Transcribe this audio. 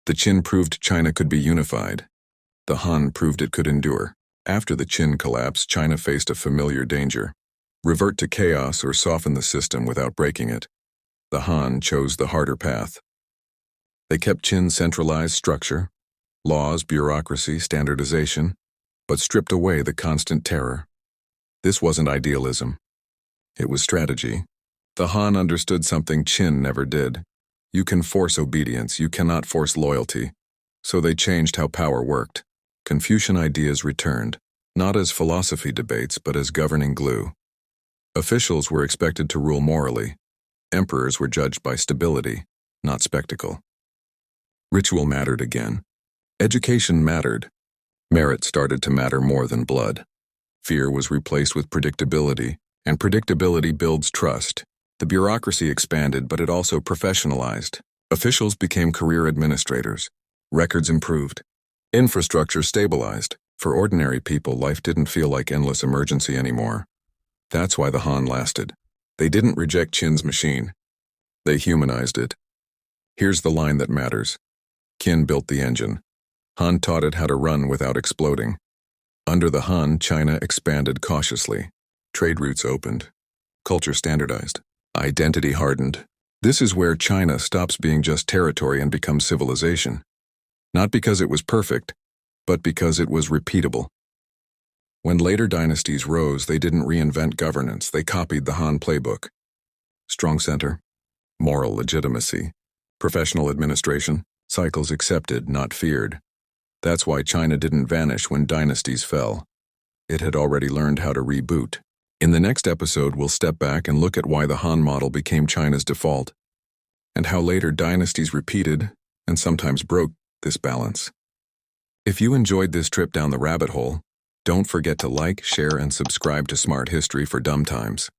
The Qin proved China could be unified. The Han proved it could endure. After the Qin collapse, China faced a familiar danger: revert to chaos or soften the system without breaking it. The Han chose the harder path. They kept Qin's centralized structure, laws, bureaucracy, standardization, but stripped away the constant terror. This wasn't idealism. It was strategy. The Han understood something Qin never did. You can force obedience, you cannot force loyalty. So they changed how power worked. Confucian ideas returned, not as philosophy debates, but as governing glue. Officials were expected to rule morally. Emperors were judged by stability, not spectacle. Ritual mattered again. Education mattered. Merit started to matter more than blood. Fear was replaced with predictability, and predictability builds trust. The bureaucracy expanded, but it also professionalized. Officials became career administrators. Records improved. Infrastructure stabilized. For ordinary people, life didn't feel like endless emergency anymore. That's why the Han lasted. They didn't reject Qin's machine. They humanized it. Here's the line that matters. Qin built the engine. Han taught it how to run without exploding. Under the Han, China expanded cautiously. Trade routes opened. Culture standardized. Identity hardened. This is where China stops being just territory and becomes civilization. Not because it was perfect, but because it was repeatable. When later dynasties rose, they didn't reinvent governance, they copied the Han playbook. Strong center, moral legitimacy, professional administration, cycles accepted, not feared. That's why China didn't vanish when dynasties fell. It had already learned how to reboot. In the next episode, we'll step back and look at why the Han model became China's default, and how later dynasties repeated, and sometimes broke, this balance. If you enjoyed this trip down the rabbit hole, don't forget to like, share, and subscribe to Smart History for Dumb Times.